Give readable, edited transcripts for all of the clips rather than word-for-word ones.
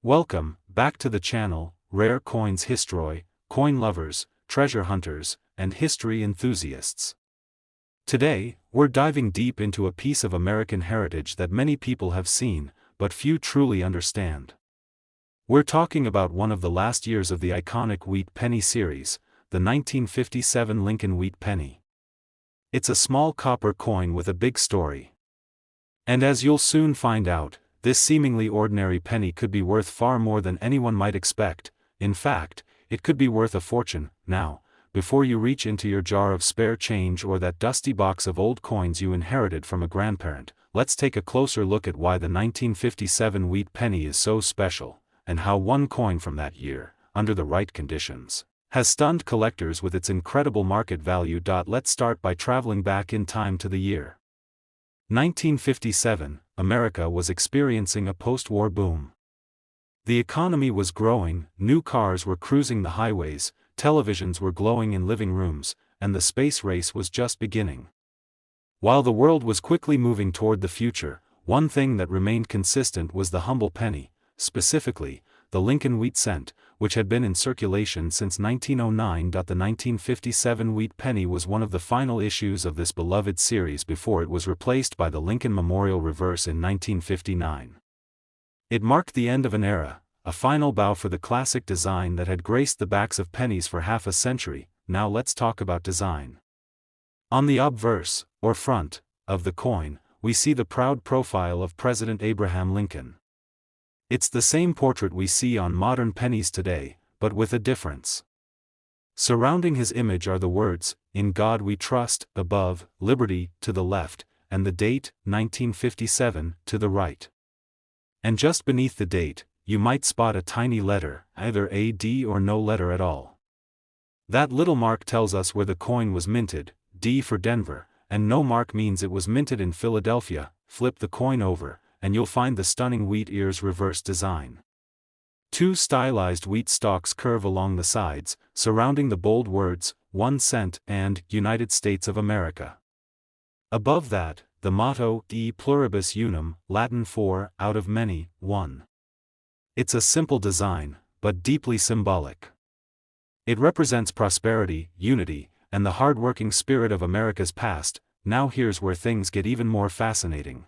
Welcome back to the channel, Rare Coins History, coin lovers, treasure hunters, and history enthusiasts. Today, we're diving deep into a piece of American heritage that many people have seen, but few truly understand. We're talking about one of the last years of the iconic wheat penny series, the 1957 Lincoln wheat penny. It's a small copper coin with a big story. And as you'll soon find out, this seemingly ordinary penny could be worth far more than anyone might expect. In fact, it could be worth a fortune. Now, before you reach into your jar of spare change or that dusty box of old coins you inherited from a grandparent, let's take a closer look at why the 1957 wheat penny is so special, and how one coin from that year, under the right conditions, has stunned collectors with its incredible market value. Let's start by traveling back in time to the year 1957. America was experiencing a post-war boom. The economy was growing, new cars were cruising the highways, televisions were glowing in living rooms, and the space race was just beginning. While the world was quickly moving toward the future, one thing that remained consistent was the humble penny, specifically, the Lincoln wheat cent, which had been in circulation since 1909. The 1957 wheat penny was one of the final issues of this beloved series before it was replaced by the Lincoln Memorial Reverse in 1959. It marked the end of an era, a final bow for the classic design that had graced the backs of pennies for half a century. Now let's talk about design. On the obverse, or front, of the coin, we see the proud profile of President Abraham Lincoln. It's the same portrait we see on modern pennies today, but with a difference. Surrounding his image are the words, "In God We Trust," above, "Liberty," to the left, and the date, 1957, to the right. And just beneath the date, you might spot a tiny letter, either a D or no letter at all. That little mark tells us where the coin was minted, D for Denver, and no mark means it was minted in Philadelphia. Flip the coin over, and you'll find the stunning wheat ears reverse design. Two stylized wheat stalks curve along the sides, surrounding the bold words, 1 cent and United States of America. Above that, the motto, E pluribus unum, Latin for, out of many, one. It's a simple design, but deeply symbolic. It represents prosperity, unity, and the hard-working spirit of America's past. Now here's where things get even more fascinating.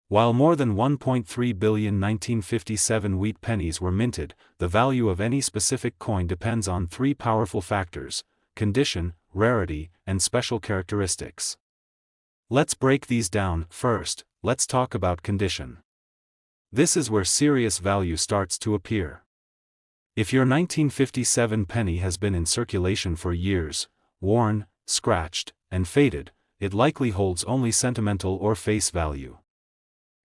While more than 1.3 billion 1957 wheat pennies were minted, the value of any specific coin depends on three powerful factors: condition, rarity, and special characteristics. Let's break these down. First, let's talk about condition. This is where serious value starts to appear. If your 1957 penny has been in circulation for years, worn, scratched, and faded, it likely holds only sentimental or face value.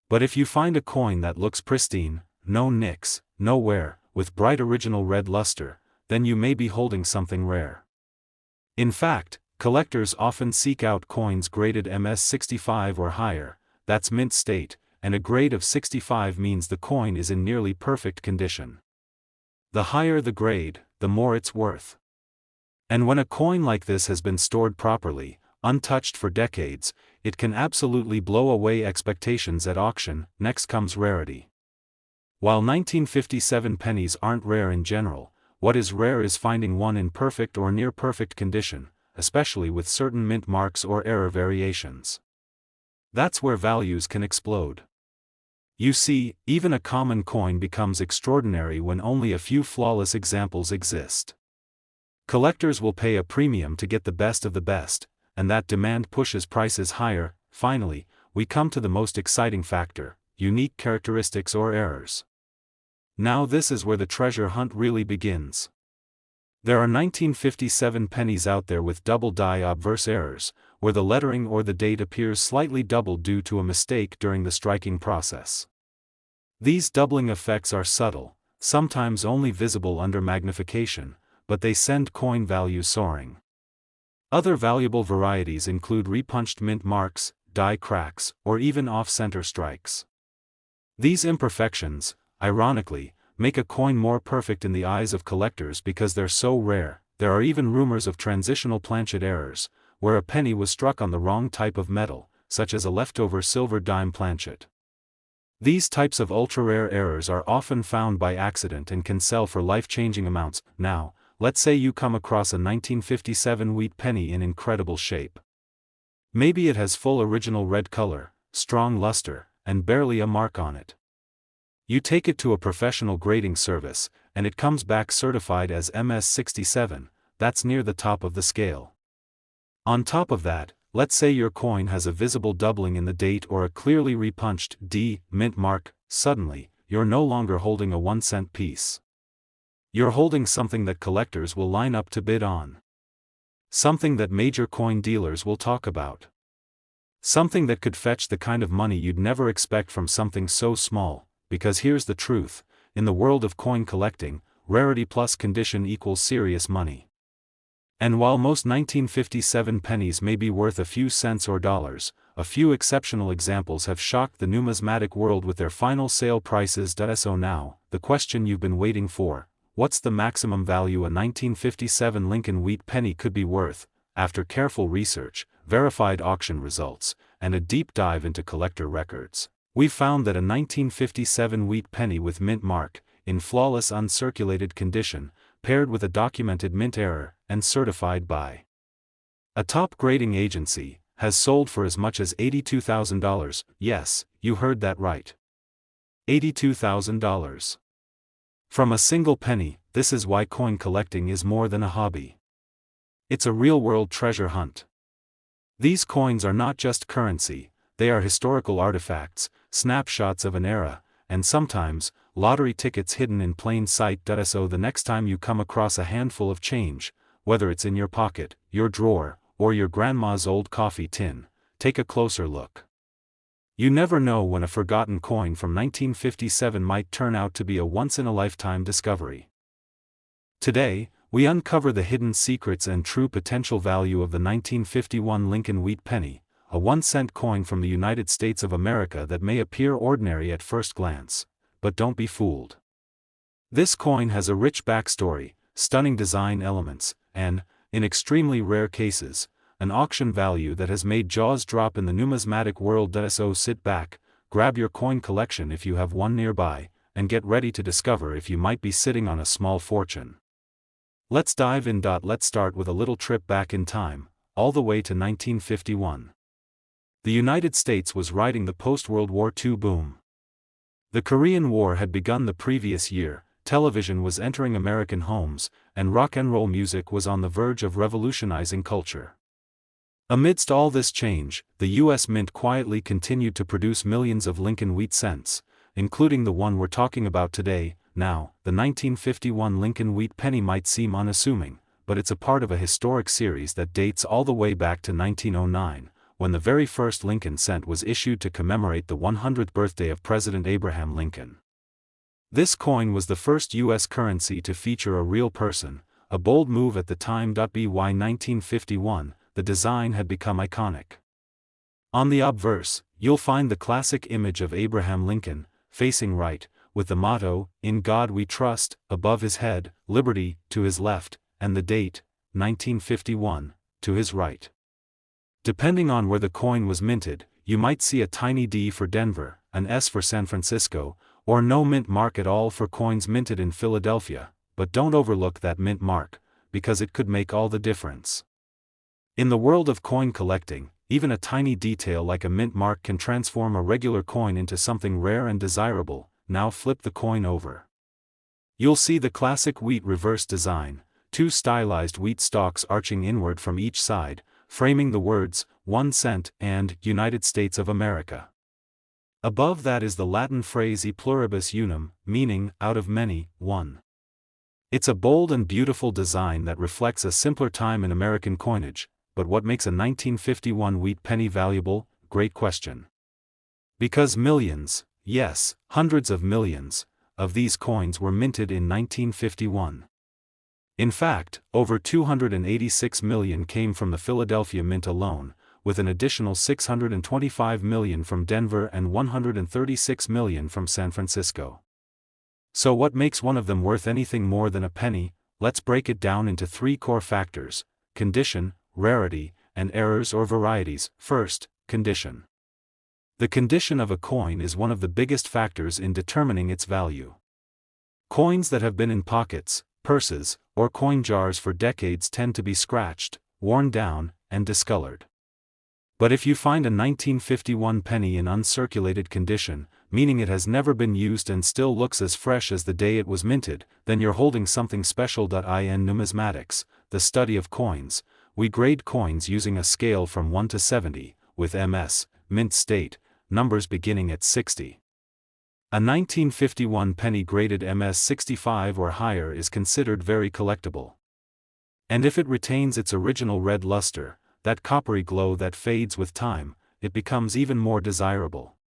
But if you find a coin that looks pristine, no nicks, no wear, with bright original red luster, then you may be holding something rare. In fact, collectors often seek out coins graded MS-65 or higher, that's mint state, and a grade of 65 means the coin is in nearly perfect condition. The higher the grade, the more it's worth. And when a coin like this has been stored properly, untouched for decades, it can absolutely blow away expectations at auction. Next comes rarity. While 1957 pennies aren't rare in general, what is rare is finding one in perfect or near perfect condition, especially with certain mint marks or error variations. That's where values can explode. You see, even a common coin becomes extraordinary when only a few flawless examples exist. Collectors will pay a premium to get the best of the best, and that demand pushes prices higher. Finally, we come to the most exciting factor: unique characteristics or errors. Now this is where the treasure hunt really begins. There are 1957 pennies out there with double die obverse errors, where the lettering or the date appears slightly doubled due to a mistake during the striking process. These doubling effects are subtle, sometimes only visible under magnification, but they send coin value soaring. Other valuable varieties include repunched mint marks, die cracks, or even off-center strikes. These imperfections, ironically, make a coin more perfect in the eyes of collectors because they're so rare. There are even rumors of transitional planchet errors, where a penny was struck on the wrong type of metal, such as a leftover silver dime planchet. These types of ultra-rare errors are often found by accident and can sell for life-changing amounts. Now, let's say you come across a 1957 wheat penny in incredible shape. Maybe it has full original red color, strong luster, and barely a mark on it. You take it to a professional grading service, and it comes back certified as MS67, that's near the top of the scale. On top of that, let's say your coin has a visible doubling in the date or a clearly repunched D mint mark. Suddenly, you're no longer holding a 1-cent piece. You're holding something that collectors will line up to bid on. Something that major coin dealers will talk about. Something that could fetch the kind of money you'd never expect from something so small, because here's the truth, in the world of coin collecting, rarity plus condition equals serious money. And while most 1957 pennies may be worth a few cents or dollars, a few exceptional examples have shocked the numismatic world with their final sale prices. So now, the question you've been waiting for: what's the maximum value a 1957 Lincoln wheat penny could be worth? After careful research, verified auction results, and a deep dive into collector records, we've found that a 1957 wheat penny with mint mark, in flawless uncirculated condition, paired with a documented mint error, and certified by a top grading agency, has sold for as much as $82,000. Yes, you heard that right. $82,000. From a single penny. This is why coin collecting is more than a hobby. It's a real-world treasure hunt. These coins are not just currency, they are historical artifacts, snapshots of an era, and sometimes, lottery tickets hidden in plain sight. So the next time you come across a handful of change, whether it's in your pocket, your drawer, or your grandma's old coffee tin, take a closer look. You never know when a forgotten coin from 1957 might turn out to be a once-in-a-lifetime discovery. Today, we uncover the hidden secrets and true potential value of the 1951 Lincoln wheat penny, a 1-cent coin from the United States of America that may appear ordinary at first glance. But don't be fooled. This coin has a rich backstory, stunning design elements, and, in extremely rare cases, an auction value that has made jaws drop in the numismatic world. So sit back, grab your coin collection if you have one nearby, and get ready to discover if you might be sitting on a small fortune. Let's dive in. Let's start with a little trip back in time, all the way to 1951. The United States was riding the post-World War II boom. The Korean War had begun the previous year, television was entering American homes, and rock and roll music was on the verge of revolutionizing culture. Amidst all this change, the U.S. Mint quietly continued to produce millions of Lincoln wheat cents, including the one we're talking about today. Now, the 1951 Lincoln wheat penny might seem unassuming, but it's a part of a historic series that dates all the way back to 1909, when the very first Lincoln cent was issued to commemorate the 100th birthday of President Abraham Lincoln. This coin was the first U.S. currency to feature a real person, a bold move at the time. By 1951, the design had become iconic. On the obverse, you'll find the classic image of Abraham Lincoln, facing right, with the motto, "In God We Trust," above his head, "Liberty," to his left, and the date, 1951, to his right. Depending on where the coin was minted, you might see a tiny D for Denver, an S for San Francisco, or no mint mark at all for coins minted in Philadelphia. But don't overlook that mint mark, because it could make all the difference. In the world of coin collecting, even a tiny detail like a mint mark can transform a regular coin into something rare and desirable. Now flip the coin over. You'll see the classic wheat reverse design, two stylized wheat stalks arching inward from each side, framing the words, 1 cent, and United States of America. Above that is the Latin phrase e pluribus unum, meaning, out of many, one. It's a bold and beautiful design that reflects a simpler time in American coinage. But what makes a 1951 wheat penny valuable? Great question. Because millions, yes, hundreds of millions, of these coins were minted in 1951. In fact, over 286 million came from the Philadelphia Mint alone, with an additional 625 million from Denver and 136 million from San Francisco. So what makes one of them worth anything more than a penny? Let's break it down into three core factors: condition, rarity, and errors or varieties. First, condition. The condition of a coin is one of the biggest factors in determining its value. Coins that have been in pockets, purses, or coin jars for decades tend to be scratched, worn down, and discolored. But if you find a 1951 penny in uncirculated condition, meaning it has never been used and still looks as fresh as the day it was minted, then you're holding something special. In numismatics, the study of coins, we grade coins using a scale from 1 to 70, with MS, mint state, numbers beginning at 60. A 1951 penny graded MS 65 or higher is considered very collectible. And if it retains its original red luster, that coppery glow that fades with time, it becomes even more desirable.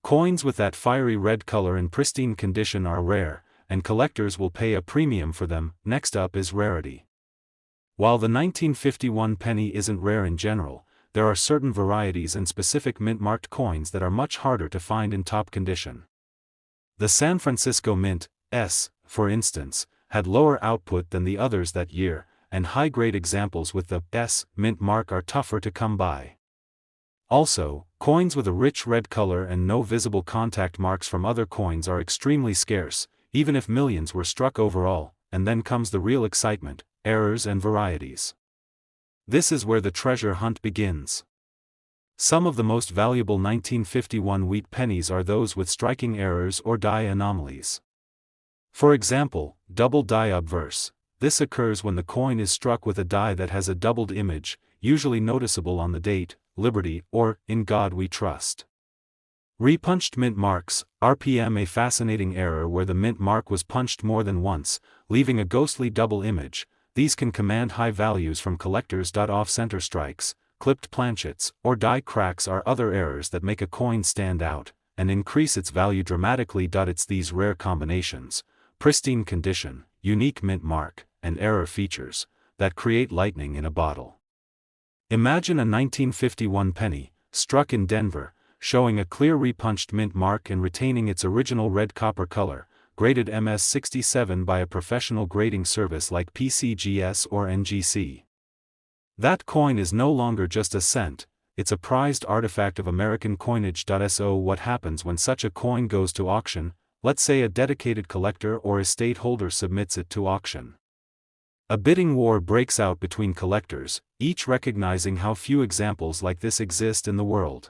Coins with that fiery red color in pristine condition are rare, and collectors will pay a premium for them. Next up is rarity. While the 1951 penny isn't rare in general, there are certain varieties and specific mint-marked coins that are much harder to find in top condition. The San Francisco Mint, S, for instance, had lower output than the others that year, and high-grade examples with the S mint mark are tougher to come by. Also, coins with a rich red color and no visible contact marks from other coins are extremely scarce, even if millions were struck overall, and then comes the real excitement, errors and varieties. This is where the treasure hunt begins. Some of the most valuable 1951 wheat pennies are those with striking errors or die anomalies. For example, double die obverse. This occurs when the coin is struck with a die that has a doubled image, usually noticeable on the date, Liberty, or In God We Trust. Repunched mint marks, RPM, a fascinating error where the mint mark was punched more than once, leaving a ghostly double image. These can command high values from collectors. Off-center strikes, clipped planchets, or die cracks are other errors that make a coin stand out, and increase its value dramatically. It's these rare combinations, pristine condition, unique mint mark, and error features, that create lightning in a bottle. Imagine a 1951 penny, struck in Denver, showing a clear repunched mint mark and retaining its original red copper color, graded MS 67 by a professional grading service like PCGS or NGC. That coin is no longer just a cent, it's a prized artifact of American coinage. So what happens when such a coin goes to auction? Let's say a dedicated collector or estate holder submits it to auction. A bidding war breaks out between collectors, each recognizing how few examples like this exist in the world.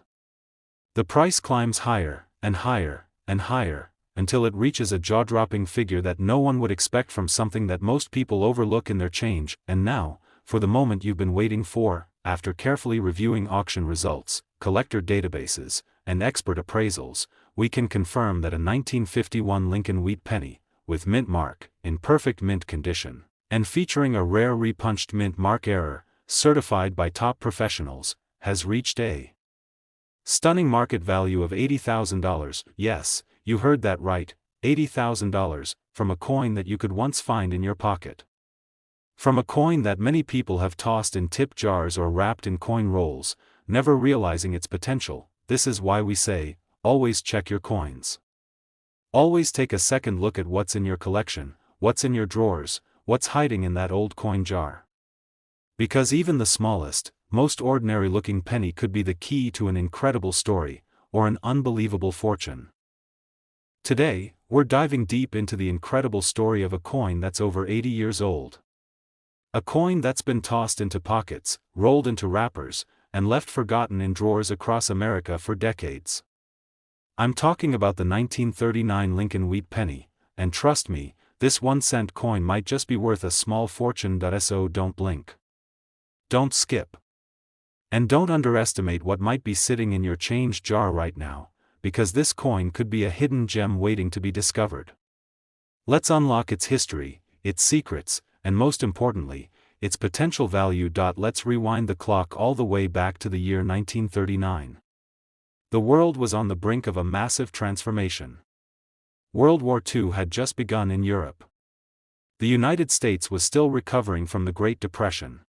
The price climbs higher, and higher, and higher, until it reaches a jaw-dropping figure that no one would expect from something that most people overlook in their change. And now, for the moment you've been waiting for, after carefully reviewing auction results, collector databases, and expert appraisals, we can confirm that a 1951 Lincoln wheat penny, with mint mark, in perfect mint condition, and featuring a rare repunched mint mark error, certified by top professionals, has reached a stunning market value of $80,000. Yes, you heard that right, $80,000, from a coin that you could once find in your pocket. From a coin that many people have tossed in tip jars or wrapped in coin rolls, never realizing its potential. This is why we say, always check your coins. Always take a second look at what's in your collection, what's in your drawers, what's hiding in that old coin jar. Because even the smallest, most ordinary-looking penny could be the key to an incredible story, or an unbelievable fortune. Today, we're diving deep into the incredible story of a coin that's over 80 years old. A coin that's been tossed into pockets, rolled into wrappers, and left forgotten in drawers across America for decades. I'm talking about the 1939 Lincoln wheat penny, and trust me, this 1-cent coin might just be worth a small fortune. So don't blink. Don't skip. And don't underestimate what might be sitting in your change jar right now, because this coin could be a hidden gem waiting to be discovered. Let's unlock its history, its secrets, and most importantly, its potential value. Let's rewind the clock all the way back to the year 1939. The world was on the brink of a massive transformation. World War II had just begun in Europe. The United States was still recovering from the Great Depression.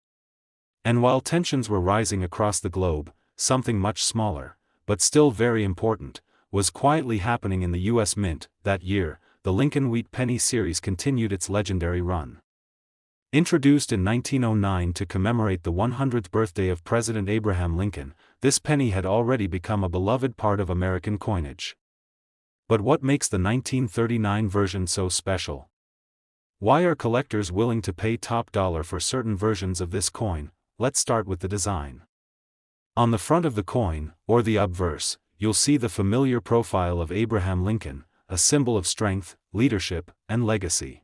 And while tensions were rising across the globe, something much smaller, but still very important, was quietly happening in the U.S. Mint. That year, the Lincoln Wheat Penny series continued its legendary run. Introduced in 1909 to commemorate the 100th birthday of President Abraham Lincoln, this penny had already become a beloved part of American coinage. But what makes the 1939 version so special? Why are collectors willing to pay top dollar for certain versions of this coin? Let's start with the design. On the front of the coin, or the obverse, you'll see the familiar profile of Abraham Lincoln, a symbol of strength, leadership, and legacy.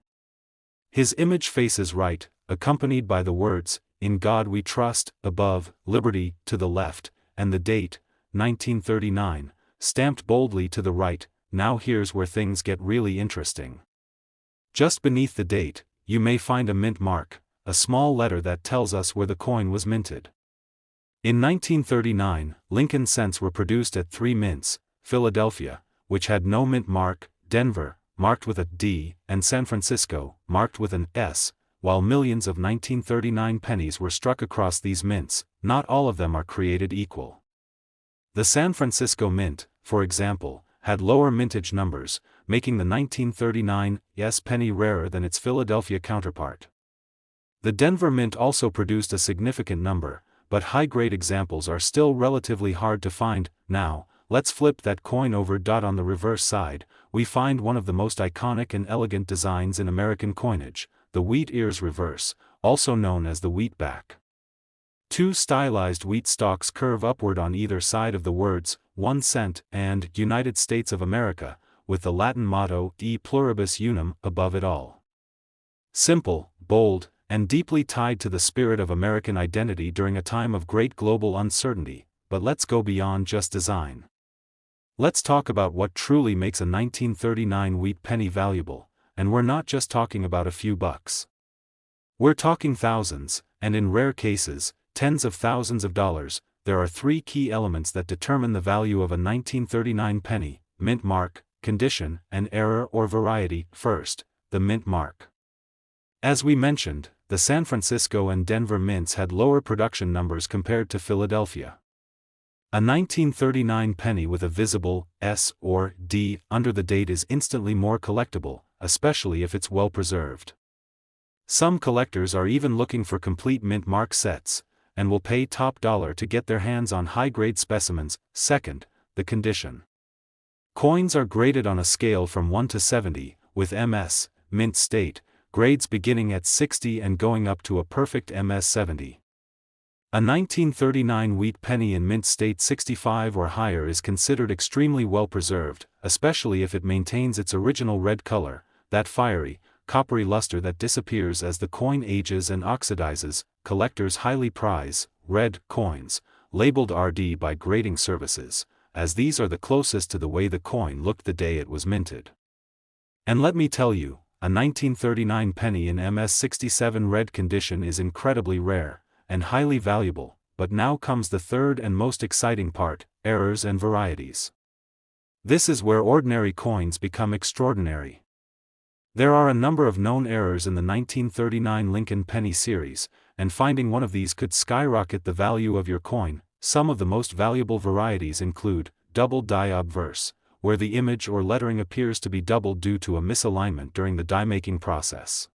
His image faces right, accompanied by the words, "In God We Trust," above, "Liberty," to the left, and the date, 1939, stamped boldly to the right. Now here's where things get really interesting. Just beneath the date, you may find a mint mark, a small letter that tells us where the coin was minted. In 1939, Lincoln cents were produced at 3 mints, Philadelphia, which had no mint mark, Denver, marked with a D, and San Francisco, marked with an S, while millions of 1939 pennies were struck across these mints. Not all of them are created equal. The San Francisco Mint, for example, had lower mintage numbers, making the 1939 S penny rarer than its Philadelphia counterpart. The Denver Mint also produced a significant number, but high-grade examples are still relatively hard to find. Now, let's flip that coin over. On the reverse side, we find one of the most iconic and elegant designs in American coinage, the wheat ears reverse, also known as the wheat back. 2 stylized wheat stalks curve upward on either side of the words, 1 cent, and United States of America, with the Latin motto, E pluribus unum, above it all. Simple, bold, and deeply tied to the spirit of American identity during a time of great global uncertainty. But let's go beyond just design. Let's talk about what truly makes a 1939 wheat penny valuable, and we're not just talking about a few bucks. We're talking thousands, and in rare cases, tens of thousands of dollars. There are 3 key elements that determine the value of a 1939 penny: mint mark, condition, and error or variety. First, the mint mark. As we mentioned, the San Francisco and Denver mints had lower production numbers compared to Philadelphia. A 1939 penny with a visible S or D under the date is instantly more collectible, especially if it's well preserved. Some collectors are even looking for complete mint mark sets, and will pay top dollar to get their hands on high-grade specimens. Second, the condition. Coins are graded on a scale from 1 to 70, with MS, mint state, grades beginning at 60 and going up to a perfect MS 70. A 1939 wheat penny in mint state 65 or higher is considered extremely well preserved, especially if it maintains its original red color, that fiery, coppery luster that disappears as the coin ages and oxidizes. Collectors highly prize red coins, labeled RD by grading services, as these are the closest to the way the coin looked the day it was minted. And let me tell you, a 1939 penny in MS67 red condition is incredibly rare, and highly valuable. But now comes the third and most exciting part: errors and varieties. This is where ordinary coins become extraordinary. There are a number of known errors in the 1939 Lincoln penny series, and finding one of these could skyrocket the value of your coin. Some of the most valuable varieties include double die obverse, where the image or lettering appears to be doubled due to a misalignment during the die-making process.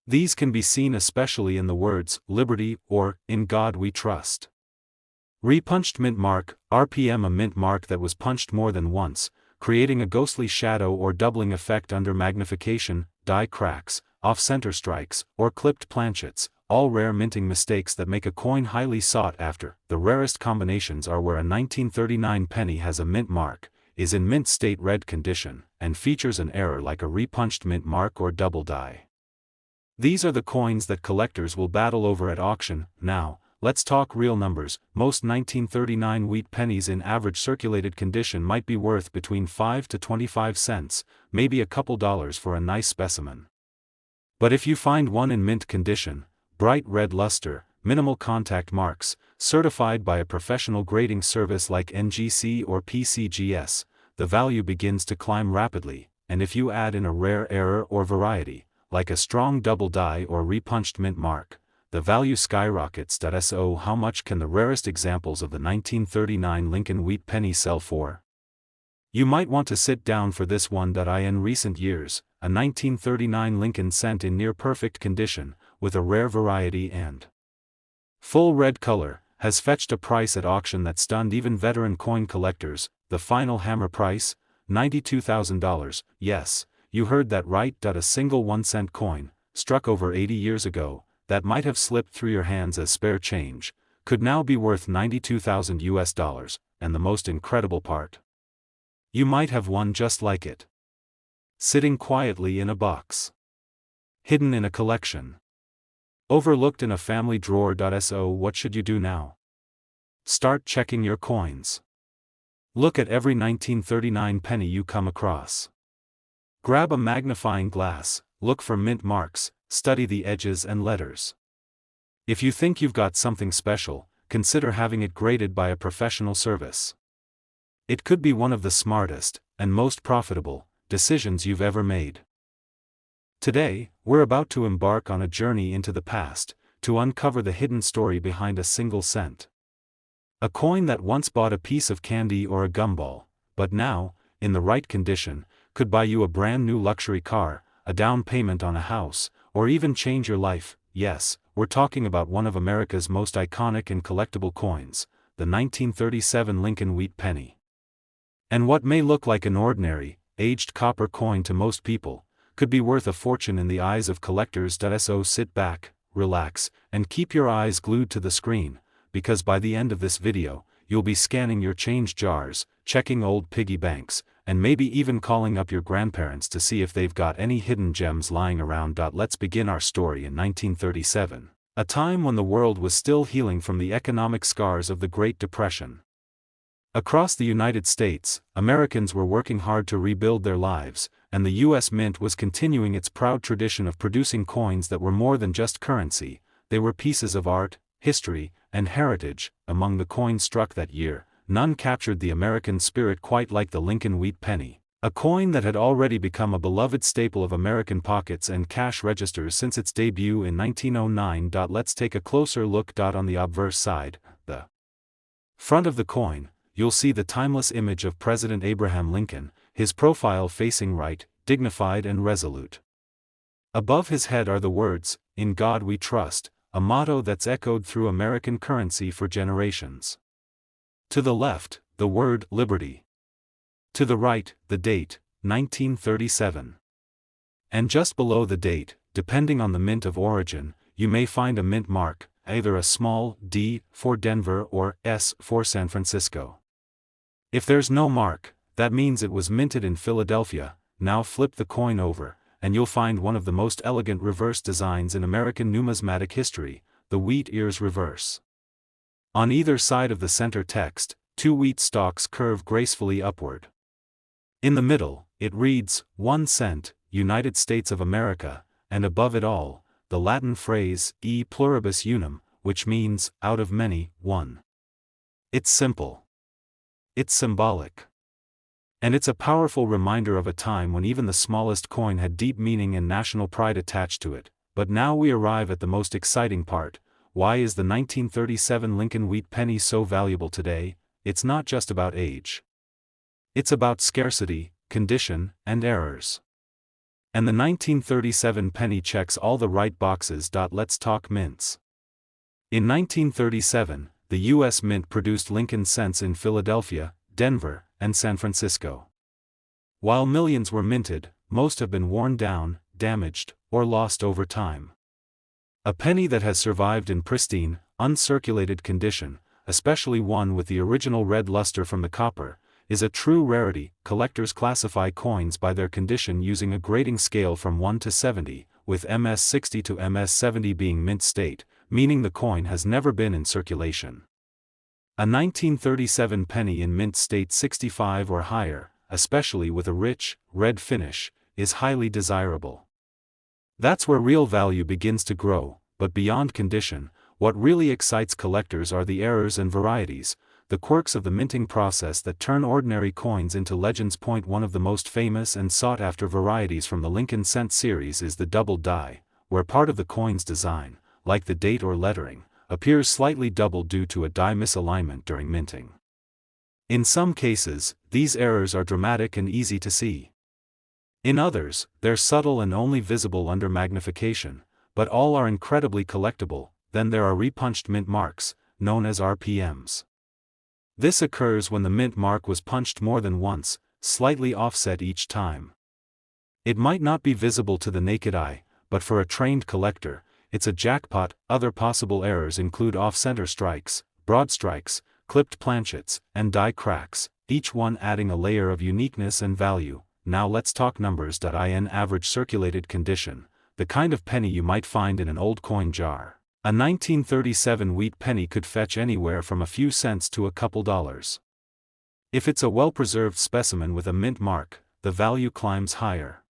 These can be seen especially in the words, "Liberty," or, "In God We Trust." Repunched mint mark, RPM, a mint mark that was punched more than once, creating a ghostly shadow or doubling effect under magnification. Die cracks, off-center strikes, or clipped planchets, all rare minting mistakes that make a coin highly sought after. The rarest combinations are where a 1939 penny has a mint mark, is in mint state red condition, and features an error like a repunched mint mark or double die. These are the coins that collectors will battle over at auction. Now, let's talk real numbers. Most 1939 wheat pennies in average circulated condition might be worth between 5 to 25 cents, maybe a couple dollars for a nice specimen. But if you find one in mint condition, bright red luster, minimal contact marks, certified by a professional grading service like NGC or PCGS, the value begins to climb rapidly. And if you add in a rare error or variety, like a strong double die or repunched mint mark, the value skyrockets. So how much can the rarest examples of the 1939 Lincoln wheat penny sell for? You might want to sit down for this one. In recent years, a 1939 Lincoln cent in near perfect condition, with a rare variety and full red color, has fetched a price at auction that stunned even veteran coin collectors. The final hammer price? $92,000. Yes, you heard that right. A single 1-cent coin, struck over 80 years ago, that might have slipped through your hands as spare change, could now be worth $92,000, and the most incredible part? You might have one just like it, sitting quietly in a box, hidden in a collection, overlooked in a family drawer. So what should you do now? Start checking your coins. Look at every 1939 penny you come across. Grab a magnifying glass, look for mint marks, study the edges and letters. If you think you've got something special, consider having it graded by a professional service. It could be one of the smartest, and most profitable, decisions you've ever made. Today, we're about to embark on a journey into the past, to uncover the hidden story behind a single cent. A coin that once bought a piece of candy or a gumball, but now, in the right condition, could buy you a brand new luxury car, a down payment on a house, or even change your life. Yes, we're talking about one of America's most iconic and collectible coins, the 1937 Lincoln Wheat Penny. And what may look like an ordinary, aged copper coin to most people, could be worth a fortune in the eyes of collectors. So sit back, relax, and keep your eyes glued to the screen, because by the end of this video, you'll be scanning your change jars, checking old piggy banks, and maybe even calling up your grandparents to see if they've got any hidden gems lying around. Let's begin our story in 1937, a time when the world was still healing from the economic scars of the Great Depression. Across the United States, Americans were working hard to rebuild their lives, and the U.S. Mint was continuing its proud tradition of producing coins that were more than just currency. They were pieces of art, history, and heritage. Among the coins struck that year, none captured the American spirit quite like the Lincoln Wheat Penny, a coin that had already become a beloved staple of American pockets and cash registers since its debut in 1909. Let's take a closer look. On the obverse side, the front of the coin, you'll see the timeless image of President Abraham Lincoln, his profile facing right, dignified and resolute. Above his head are the words, "In God We Trust," a motto that's echoed through American currency for generations. To the left, the word "Liberty." To the right, the date, 1937. And just below the date, depending on the mint of origin, you may find a mint mark, either a small D for Denver or S for San Francisco. If there's no mark, that means it was minted in Philadelphia. Now flip the coin over, and you'll find one of the most elegant reverse designs in American numismatic history, the wheat ears reverse. On either side of the center text, two wheat stalks curve gracefully upward. In the middle, it reads, 1 cent, United States of America, and above it all, the Latin phrase, e pluribus unum, which means, out of many, one. It's simple. It's symbolic. And it's a powerful reminder of a time when even the smallest coin had deep meaning and national pride attached to it. But now we arrive at the most exciting part. Why is the 1937 Lincoln Wheat Penny so valuable today? It's not just about age. It's about scarcity, condition, and errors. And the 1937 penny checks all the right boxes. Let's talk mints. In 1937, the U.S. Mint produced Lincoln cents in Philadelphia, Denver, and San Francisco. While millions were minted, most have been worn down, damaged, or lost over time. A penny that has survived in pristine, uncirculated condition, especially one with the original red luster from the copper, is a true rarity. Collectors classify coins by their condition using a grading scale from 1 to 70, with MS60 to MS70 being mint state, meaning the coin has never been in circulation. A 1937 penny in mint state 65 or higher, especially with a rich, red finish, is highly desirable. That's where real value begins to grow. But beyond condition, what really excites collectors are the errors and varieties, the quirks of the minting process that turn ordinary coins into legends. One of the most famous and sought-after varieties from the Lincoln cent series is the double die, where part of the coin's design, like the date or lettering, appears slightly doubled due to a die misalignment during minting. In some cases, these errors are dramatic and easy to see. In others, they're subtle and only visible under magnification, but all are incredibly collectible. Then there are repunched mint marks, known as RPMs. This occurs when the mint mark was punched more than once, slightly offset each time. It might not be visible to the naked eye, but for a trained collector, it's a jackpot. Other possible errors include off-center strikes, broad strikes, clipped planchets, and die cracks, each one adding a layer of uniqueness and value. Now let's talk numbers. In average circulated condition, the kind of penny you might find in an old coin jar. A 1937 wheat penny could fetch anywhere from a few cents to a couple dollars. If it's a well-preserved specimen with a mint mark, the value climbs higher.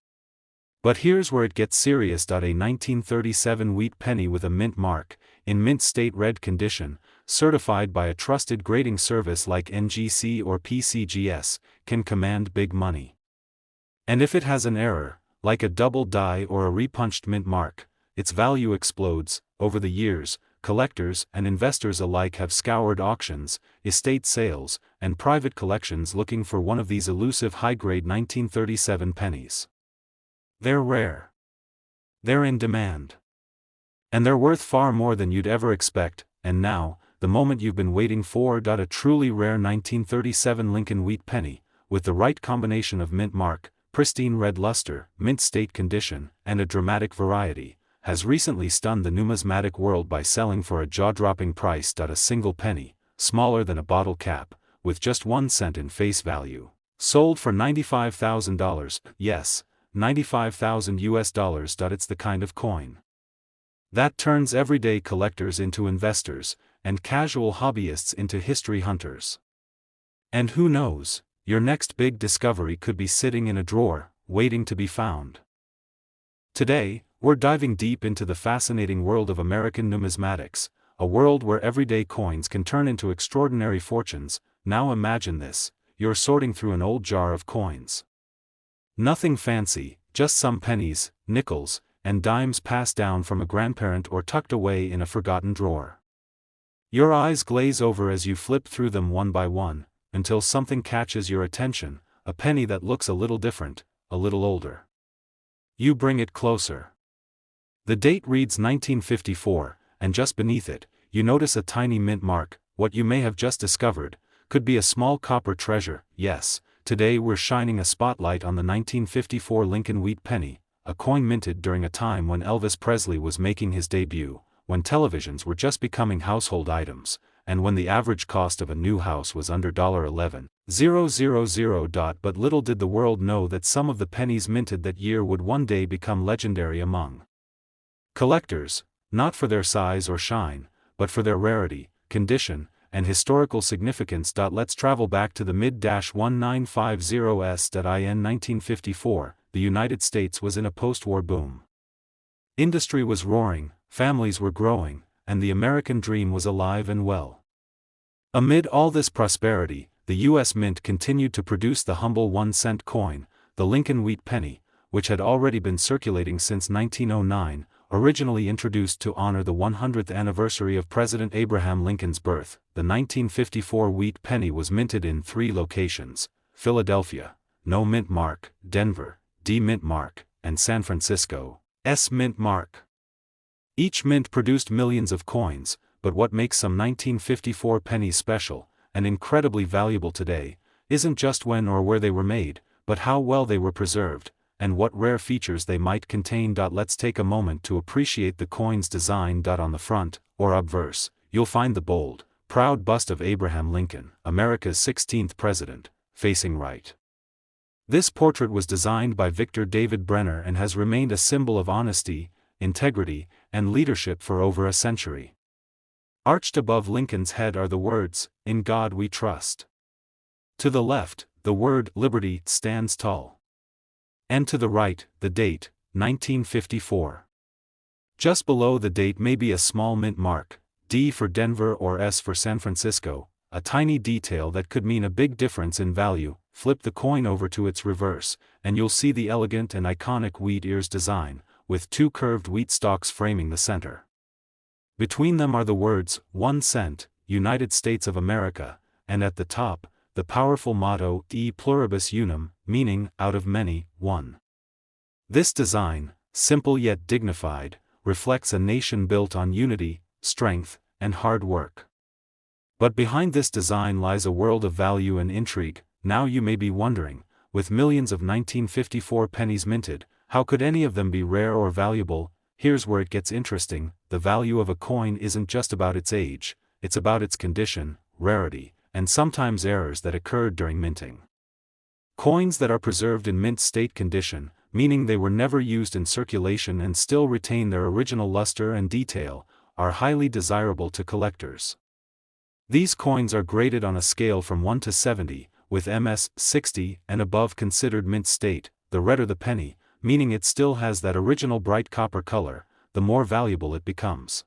But here's where it gets serious. A 1937 wheat penny with a mint mark, in mint state red condition, certified by a trusted grading service like NGC or PCGS, can command big money. And if it has an error, like a double die or a repunched mint mark, its value explodes. Over the years, collectors and investors alike have scoured auctions, estate sales, and private collections looking for one of these elusive high-grade 1937 pennies. They're rare. They're in demand. And they're worth far more than you'd ever expect. And now, the moment you've been waiting for. A truly rare 1937 Lincoln wheat penny, with the right combination of mint mark, pristine red luster, mint state condition, and a dramatic variety, has recently stunned the numismatic world by selling for a jaw-dropping price. A single penny, smaller than a bottle cap, with just 1 cent in face value, sold for $95,000. Yes, $95,000. It's the kind of coin that turns everyday collectors into investors, and casual hobbyists into history hunters. And who knows, your next big discovery could be sitting in a drawer, waiting to be found. Today, we're diving deep into the fascinating world of American numismatics, a world where everyday coins can turn into extraordinary fortunes. Now imagine this: you're sorting through an old jar of coins. Nothing fancy, just some pennies, nickels, and dimes passed down from a grandparent or tucked away in a forgotten drawer. Your eyes glaze over as you flip through them one by one, until something catches your attention, a penny that looks a little different, a little older. You bring it closer. The date reads 1954, and just beneath it, you notice a tiny mint mark. What you may have just discovered could be a small copper treasure. Yes, today we're shining a spotlight on the 1954 Lincoln wheat penny, a coin minted during a time when Elvis Presley was making his debut, when televisions were just becoming household items, and when the average cost of a new house was under $11,000. But little did the world know that some of the pennies minted that year would one day become legendary among collectors, not for their size or shine, but for their rarity, condition, and historical significance. Let's travel back to the mid-1950s. In 1954, the United States was in a post-war boom. Industry was roaring, families were growing, and the American dream was alive and well. Amid all this prosperity, the U.S. Mint continued to produce the humble 1-cent coin, the Lincoln wheat penny, which had already been circulating since 1909, originally introduced to honor the 100th anniversary of President Abraham Lincoln's birth. The 1954 wheat penny was minted in 3 locations: Philadelphia, no mint mark; Denver, D mint mark; and San Francisco, S mint mark. Each mint produced millions of coins, but what makes some 1954 pennies special, and incredibly valuable today, isn't just when or where they were made, but how well they were preserved, and what rare features they might contain. Let's take a moment to appreciate the coin's design. On the front, or obverse, you'll find the bold, proud bust of Abraham Lincoln, America's 16th president, facing right. This portrait was designed by Victor David Brenner and has remained a symbol of honesty, integrity, and leadership for over a century. Arched above Lincoln's head are the words, "In God We Trust." To the left, the word "Liberty" stands tall. And to the right, the date, 1954. Just below the date may be a small mint mark, D for Denver or S for San Francisco, a tiny detail that could mean a big difference in value. Flip the coin over to its reverse, and you'll see the elegant and iconic wheat ears design, with 2 curved wheat stalks framing the center. Between them are the words, 1 cent, United States of America, and at the top, the powerful motto, E pluribus unum, meaning, out of many, one. This design, simple yet dignified, reflects a nation built on unity, strength, and hard work. But behind this design lies a world of value and intrigue. Now you may be wondering, with millions of 1954 pennies minted, how could any of them be rare or valuable? Here's where it gets interesting. The value of a coin isn't just about its age, it's about its condition, rarity, and sometimes errors that occurred during minting. Coins that are preserved in mint state condition, meaning they were never used in circulation and still retain their original luster and detail, are highly desirable to collectors. These coins are graded on a scale from 1 to 70, with MS 60 and above considered mint state. The redder the penny, meaning it still has that original bright copper color, the more valuable it becomes.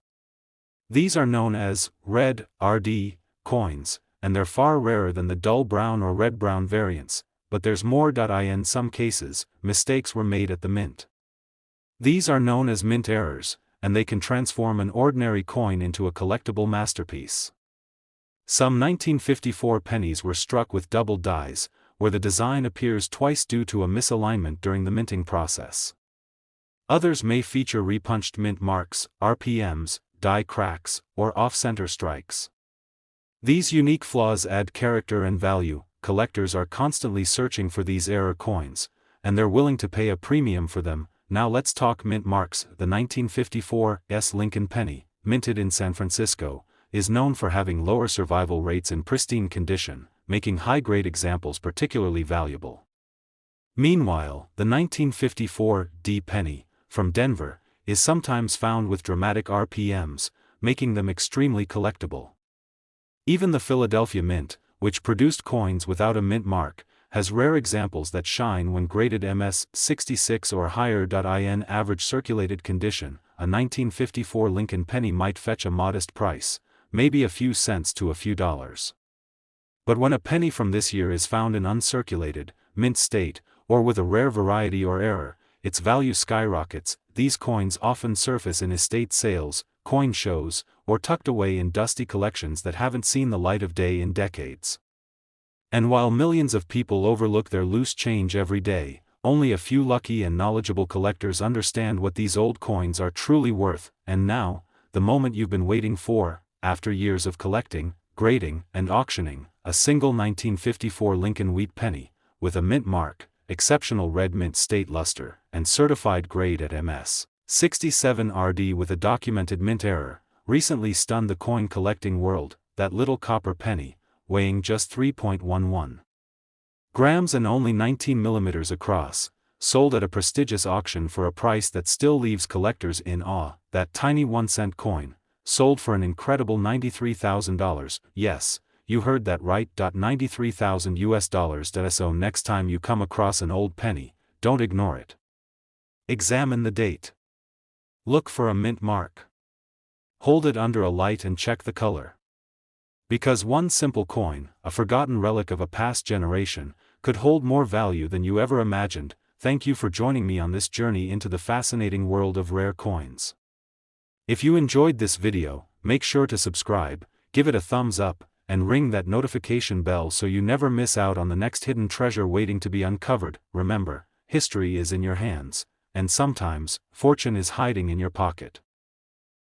These are known as red RD coins, and they're far rarer than the dull brown or red-brown variants, but there's more. In some cases, mistakes were made at the mint. These are known as mint errors, and they can transform an ordinary coin into a collectible masterpiece. Some 1954 pennies were struck with double dies, where the design appears twice due to a misalignment during the minting process. Others may feature repunched mint marks, RPMs, die cracks, or off-center strikes. These unique flaws add character and value. Collectors are constantly searching for these error coins, and they're willing to pay a premium for them. Now let's talk mint marks. The 1954 S. Lincoln penny, minted in San Francisco, is known for having lower survival rates in pristine condition, making high-grade examples particularly valuable. Meanwhile, the 1954 D. penny, from Denver, is sometimes found with dramatic RPMs, making them extremely collectible. Even the Philadelphia Mint, which produced coins without a mint mark, has rare examples that shine when graded MS 66 or higher. In average circulated condition, a 1954 Lincoln penny might fetch a modest price, maybe a few cents to a few dollars. But when a penny from this year is found in uncirculated, mint state, or with a rare variety or error, its value skyrockets. These coins often surface in estate sales, coin shows, or tucked away in dusty collections that haven't seen the light of day in decades. And while millions of people overlook their loose change every day, only a few lucky and knowledgeable collectors understand what these old coins are truly worth. And now, the moment you've been waiting for. After years of collecting, grading, and auctioning, a single 1954 Lincoln wheat penny, with a mint mark, exceptional red mint state luster, and certified grade at MS 67 RD with a documented mint error, recently stunned the coin collecting world. That little copper penny, weighing just 3.11 grams and only 19 millimeters across, sold at a prestigious auction for a price that still leaves collectors in awe. That tiny 1-cent coin, sold for an incredible $93,000. Yes, you heard that right. $93,000. So next time you come across an old penny, don't ignore it. Examine the date. Look for a mint mark. Hold it under a light and check the color. Because one simple coin, a forgotten relic of a past generation, could hold more value than you ever imagined. Thank you for joining me on this journey into the fascinating world of rare coins. If you enjoyed this video, make sure to subscribe, give it a thumbs up, and ring that notification bell so you never miss out on the next hidden treasure waiting to be uncovered. Remember, history is in your hands, and sometimes, fortune is hiding in your pocket.